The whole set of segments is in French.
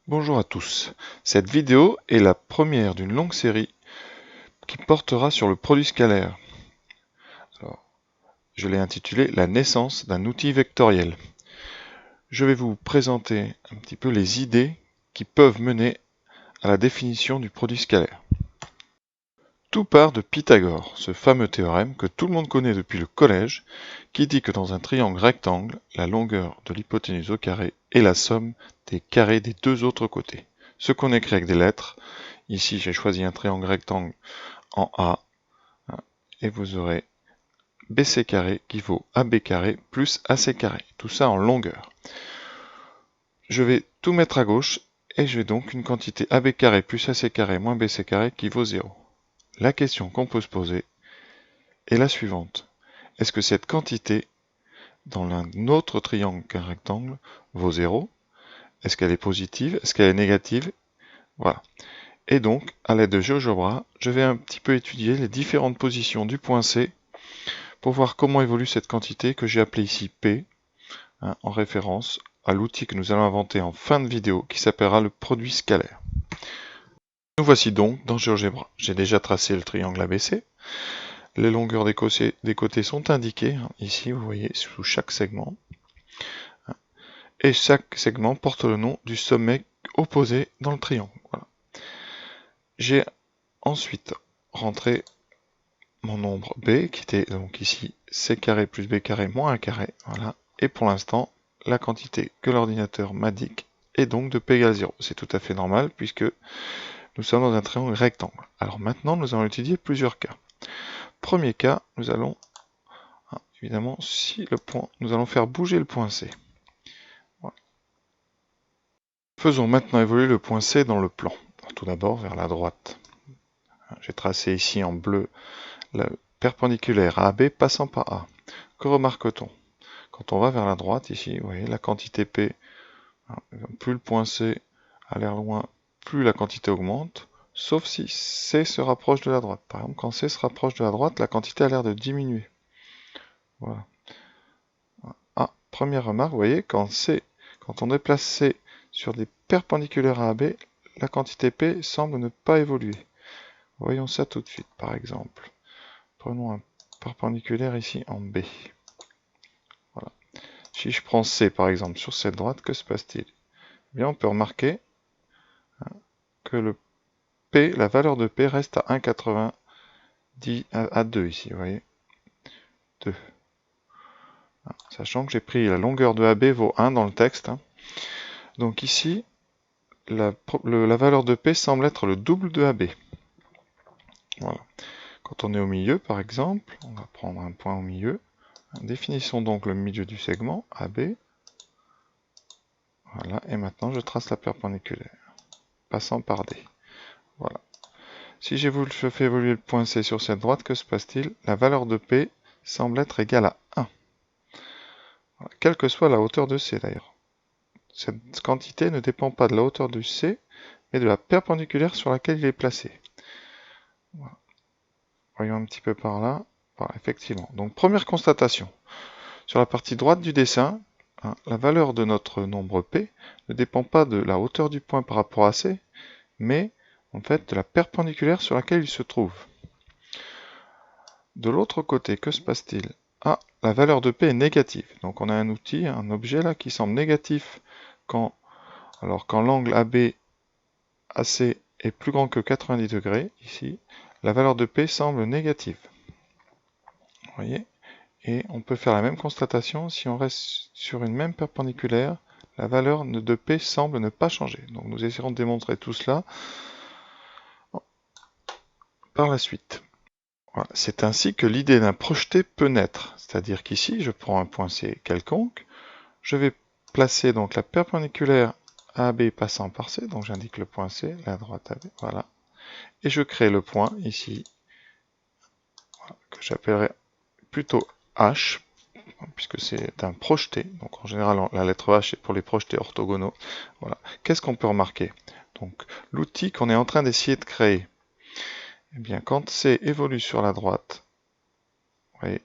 Bonjour à tous. Cette vidéo est la première d'une longue série qui portera sur le produit scalaire. Alors, je l'ai intitulé La naissance d'un outil vectoriel. Je vais vous présenter un petit peu les idées qui peuvent mener à la définition du produit scalaire. Tout part de Pythagore, ce fameux théorème que tout le monde connaît depuis le collège, qui dit que dans un triangle rectangle, la longueur de l'hypoténuse au carré est la somme des carrés des deux autres côtés. Ce qu'on écrit avec des lettres. Ici, j'ai choisi un triangle rectangle en A, et vous aurez BC carré qui vaut AB carré plus AC carré. Tout ça en longueur. Je vais tout mettre à gauche, et j'ai donc une quantité AB carré plus AC carré moins BC carré qui vaut 0. La question qu'on peut se poser est la suivante. Est-ce que cette quantité, dans un autre triangle qu'un rectangle, vaut 0? Est-ce qu'elle est positive? Est-ce qu'elle est négative? Voilà. Et donc, à l'aide de GeoGebra, je vais un petit peu étudier les différentes positions du point C pour voir comment évolue cette quantité que j'ai appelée ici P, en référence à l'outil que nous allons inventer en fin de vidéo qui s'appellera le produit scalaire. Nous voici donc dans GeoGebra. J'ai déjà tracé le triangle ABC. Les longueurs des côtés sont indiquées, ici vous voyez, sous chaque segment. Et chaque segment porte le nom du sommet opposé dans le triangle. Voilà. J'ai ensuite rentré mon nombre B, qui était donc ici C carré plus B carré moins 1 carré. Voilà. Et pour l'instant, la quantité que l'ordinateur m'indique est donc de P égale 0. C'est tout à fait normal puisque nous sommes dans un triangle rectangle. Alors maintenant, nous allons étudier plusieurs cas. Premier cas, nous allons, évidemment, nous allons faire bouger le point C. Voilà. Faisons maintenant évoluer le point C dans le plan. Tout d'abord vers la droite. J'ai tracé ici en bleu la perpendiculaire à AB passant par A. Que remarque-t-on? Quand on va vers la droite, ici, vous voyez, la quantité P, plus le point C a l'air loin, plus la quantité augmente, sauf si C se rapproche de la droite. Par exemple, quand C se rapproche de la droite, la quantité a l'air de diminuer. Voilà. Ah, première remarque, vous voyez, quand on déplace C sur des perpendiculaires à AB, la quantité P semble ne pas évoluer. Voyons ça tout de suite, par exemple. Prenons un perpendiculaire ici en B. Voilà. Si je prends C, par exemple, sur cette droite, que se passe-t-il? Eh bien, on peut remarquer que le P, la valeur de P reste à 1,90 à 2 ici, vous voyez. 2. Sachant que j'ai pris la longueur de AB vaut 1 dans le texte. Donc ici, la valeur de P semble être le double de AB. Voilà. Quand on est au milieu, par exemple, on va prendre un point au milieu. Définissons donc le milieu du segment, AB. Voilà, et maintenant je trace la perpendiculaire, passant par D. Voilà. Si je fais évoluer le point C sur cette droite, que se passe-t-il? La valeur de P semble être égale à 1. Voilà. Quelle que soit la hauteur de C d'ailleurs. Cette quantité ne dépend pas de la hauteur du C, mais de la perpendiculaire sur laquelle il est placé. Voilà. Voyons un petit peu par là. Voilà, effectivement. Donc première constatation. Sur la partie droite du dessin, la valeur de notre nombre P ne dépend pas de la hauteur du point par rapport à C, mais en fait de la perpendiculaire sur laquelle il se trouve. De l'autre côté, que se passe-t-il? Ah, la valeur de P est négative. Donc on a un outil, un objet là qui semble négatif quand l'angle AB AC est plus grand que 90 degrés, ici, la valeur de P semble négative. Vous voyez? Et on peut faire la même constatation si on reste sur une même perpendiculaire, la valeur de P semble ne pas changer. Donc nous essaierons de démontrer tout cela par la suite. Voilà. C'est ainsi que l'idée d'un projeté peut naître. C'est-à-dire qu'ici, je prends un point C quelconque, je vais placer donc la perpendiculaire AB passant par C, donc j'indique le point C, la droite AB, voilà. Et je crée le point ici, voilà, que j'appellerai plutôt H, puisque c'est un projeté. Donc en général, la lettre H est pour les projetés orthogonaux. Voilà. Qu'est-ce qu'on peut remarquer? Donc l'outil qu'on est en train d'essayer de créer, eh bien quand C évolue sur la droite, vous voyez,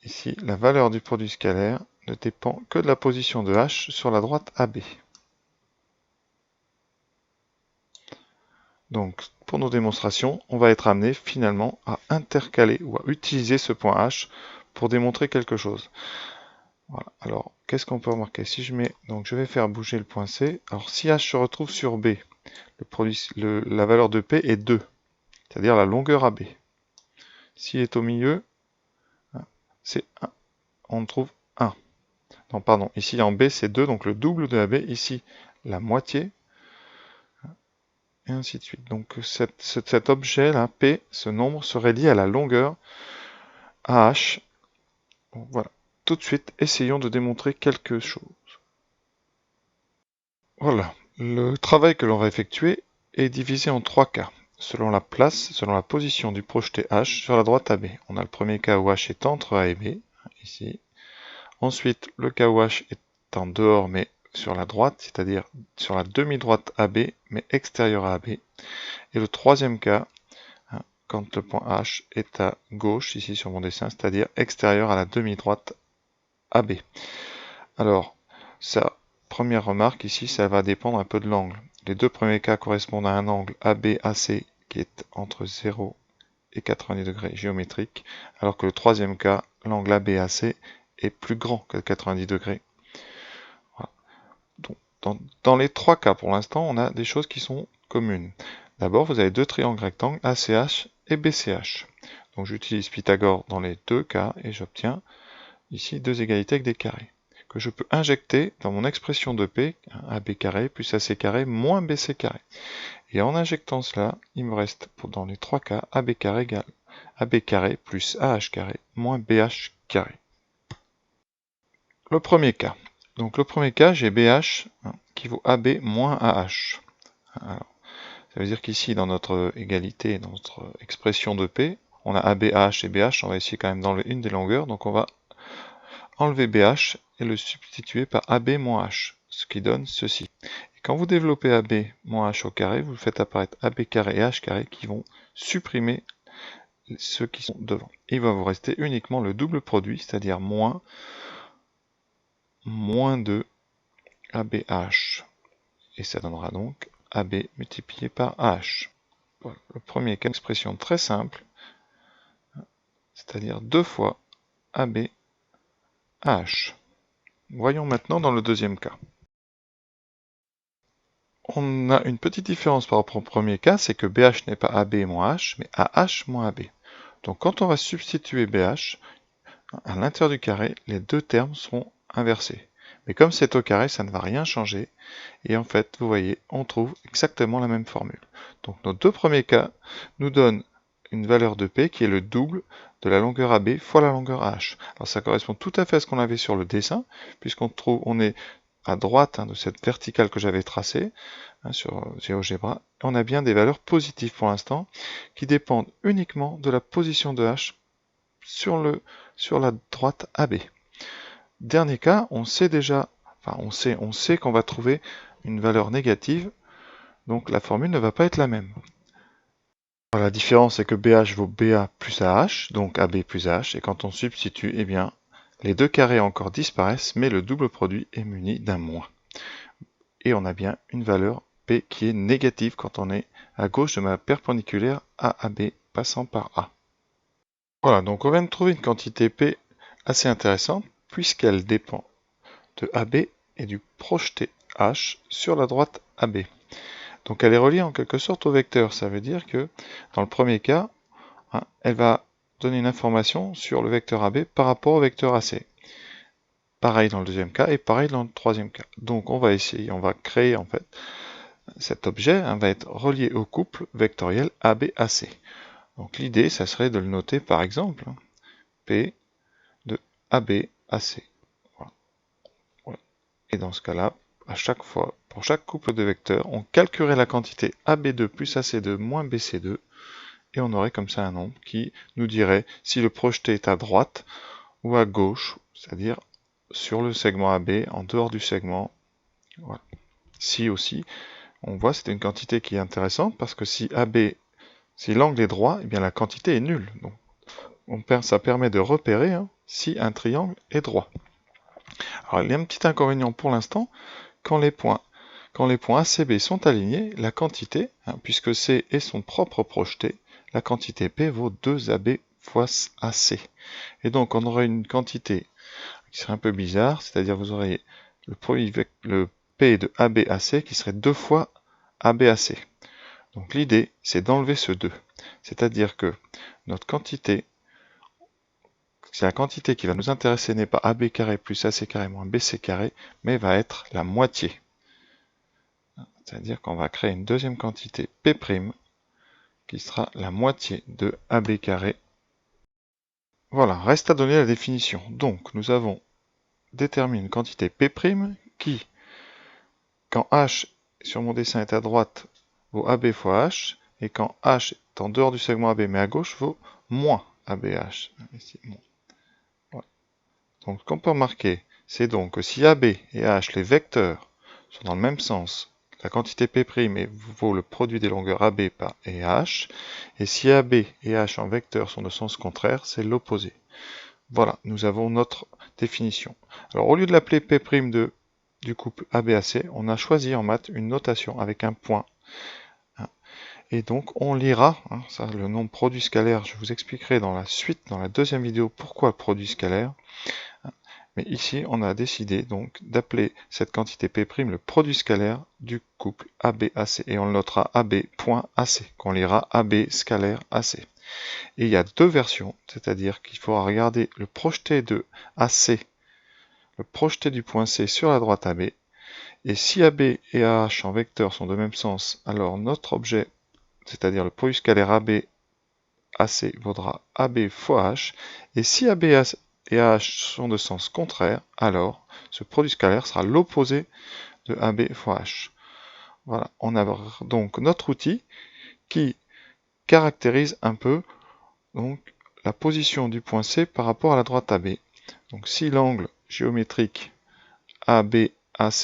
ici, la valeur du produit scalaire ne dépend que de la position de H sur la droite AB. Donc, pour nos démonstrations, on va être amené finalement à intercaler ou à utiliser ce point H pour démontrer quelque chose. Voilà. Alors, qu'est-ce qu'on peut remarquer? Si je mets, donc je vais faire bouger le point C. Alors, si H se retrouve sur B, la valeur de P est 2, c'est-à-dire la longueur AB. S'il est au milieu, c'est 1. On trouve 1. Non, pardon, ici en B c'est 2, donc le double de AB, ici la moitié, et ainsi de suite. Donc cet objet là, P, ce nombre, serait lié à la longueur AH. Bon, voilà. Tout de suite, essayons de démontrer quelque chose. Voilà, le travail que l'on va effectuer est divisé en 3 cas, selon la place, selon la position du projeté H sur la droite AB. On a le premier cas où H est entre A et B, ici. Ensuite, le cas où H est en dehors, mais sur la droite, c'est-à-dire sur la demi-droite AB, mais extérieure à AB. Et le troisième cas, quand le point H est à gauche, ici sur mon dessin, c'est-à-dire extérieur à la demi-droite AB. Alors, première remarque ici, ça va dépendre un peu de l'angle. Les deux premiers cas correspondent à un angle AB-AC qui est entre 0 et 90 degrés géométrique, alors que le troisième cas, l'angle AB-AC, est plus grand que 90 degrés. Voilà. Donc, dans les trois cas, pour l'instant, on a des choses qui sont communes. D'abord, vous avez deux triangles rectangles, ACH et BCH. Donc j'utilise Pythagore dans les deux cas et j'obtiens ici deux égalités avec des carrés, que je peux injecter dans mon expression de P, AB carré plus AC carré moins BC carré. Et en injectant cela, il me reste, dans les trois cas, AB carré égale AB carré plus AH carré moins BH carré. Le premier cas. Donc le premier cas, j'ai BH qui vaut AB moins AH. Alors, ça veut dire qu'ici, dans notre égalité, dans notre expression de P, on a AB, AH et BH. On va essayer quand même d'enlever une des longueurs. Donc on va enlever BH et le substituer par AB moins H, ce qui donne ceci. Et quand vous développez AB moins H au carré, vous faites apparaître AB carré et H carré qui vont supprimer ceux qui sont devant. Et il va vous rester uniquement le double produit, c'est-à-dire moins 2 ABH. Et ça donnera donc AB multiplié par AH. Voilà. Le premier cas, une expression très simple, c'est-à-dire 2 fois AB AH. Voyons maintenant dans le deuxième cas. On a une petite différence par rapport au premier cas, c'est que BH n'est pas AB moins H, mais AH moins AB. Donc quand on va substituer BH, à l'intérieur du carré, les deux termes seront inversés. Mais comme c'est au carré, ça ne va rien changer. Et en fait, vous voyez, on trouve exactement la même formule. Donc nos deux premiers cas nous donnent une valeur de P qui est le double de la longueur AB fois la longueur H. Alors ça correspond tout à fait à ce qu'on avait sur le dessin, on est à droite de cette verticale que j'avais tracée sur GeoGebra. On a bien des valeurs positives pour l'instant qui dépendent uniquement de la position de H sur la droite AB. Dernier cas, on sait déjà, on sait qu'on va trouver une valeur négative, donc la formule ne va pas être la même. Alors, la différence est que BH vaut BA plus AH, donc AB plus AH, et quand on substitue, eh bien, les deux carrés encore disparaissent, mais le double produit est muni d'un moins. Et on a bien une valeur P qui est négative quand on est à gauche de ma perpendiculaire AAB passant par A. Voilà, donc on vient de trouver une quantité P assez intéressante, puisqu'elle dépend de AB et du projeté H sur la droite AB. Donc elle est reliée en quelque sorte au vecteur. Ça veut dire que dans le premier cas, elle va donner une information sur le vecteur AB par rapport au vecteur AC. Pareil dans le deuxième cas et pareil dans le troisième cas. Donc on va essayer, on va créer en fait cet objet va être relié au couple vectoriel AB-AC. Donc l'idée, ça serait de le noter par exemple P de AB-AC. Voilà. Et dans ce cas-là, à chaque fois, pour chaque couple de vecteurs, on calculerait la quantité AB2 plus AC2 moins BC2, et on aurait comme ça un nombre qui nous dirait si le projeté est à droite ou à gauche, c'est-à-dire sur le segment AB, en dehors du segment. Voilà. Si aussi, on voit c'est une quantité qui est intéressante parce que si l'angle est droit, eh bien la quantité est nulle. Donc ça permet de repérer si un triangle est droit. Alors, il y a un petit inconvénient pour l'instant, quand les points A, C, B sont alignés, la quantité, puisque C est son propre projeté, la quantité P vaut 2AB fois AC. Et donc, on aurait une quantité qui serait un peu bizarre, c'est-à-dire vous auriez le P de ABAC qui serait 2 fois ABAC. Donc l'idée, c'est d'enlever ce 2. C'est-à-dire que notre quantité, c'est la quantité qui va nous intéresser n'est pas AB carré plus AC carré moins BC carré, mais va être la moitié. C'est-à-dire qu'on va créer une deuxième quantité P' qui sera la moitié de AB carré. Voilà, reste à donner la définition. Donc nous avons déterminé une quantité P' qui, quand H sur mon dessin est à droite, vaut AB fois H, et quand H est en dehors du segment AB mais à gauche, vaut moins ABH. Ici, bon. Voilà. Donc ce qu'on peut remarquer, c'est donc que si AB et H, les vecteurs, sont dans le même sens, la quantité P' vaut le produit des longueurs AB par et H, et si AB et H en vecteurs sont de sens contraire, c'est l'opposé. Voilà, nous avons notre définition. Alors au lieu de l'appeler P' du couple ABAC, on a choisi en maths une notation avec un point. Et donc on lira, ça, le nom produit scalaire, je vous expliquerai dans la suite, dans la deuxième vidéo, pourquoi produit scalaire. Mais ici, on a décidé donc d'appeler cette quantité P' le produit scalaire du couple ABAC. Et on le notera AB.AC, qu'on lira AB scalaire AC. Et il y a deux versions, c'est-à-dire qu'il faudra regarder le projeté de AC, le projeté du point C sur la droite AB. Et si AB et AH en vecteur sont de même sens, alors notre objet, c'est-à-dire le produit scalaire AB AC vaudra AB fois H. Et si AB et AH sont de sens contraire, alors ce produit scalaire sera l'opposé de AB fois H. Voilà, on a donc notre outil qui caractérise un peu donc, la position du point C par rapport à la droite AB. Donc si l'angle géométrique ABAC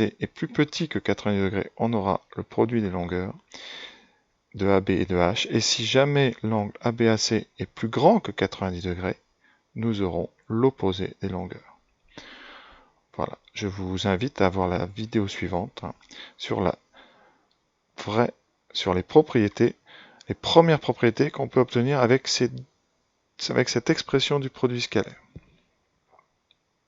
est plus petit que 90 degrés, on aura le produit des longueurs de AB et de H. Et si jamais l'angle ABAC est plus grand que 90 degrés, nous aurons l'opposé des longueurs. Voilà, je vous invite à voir la vidéo suivante sur les propriétés, les premières propriétés qu'on peut obtenir avec cette expression du produit scalaire.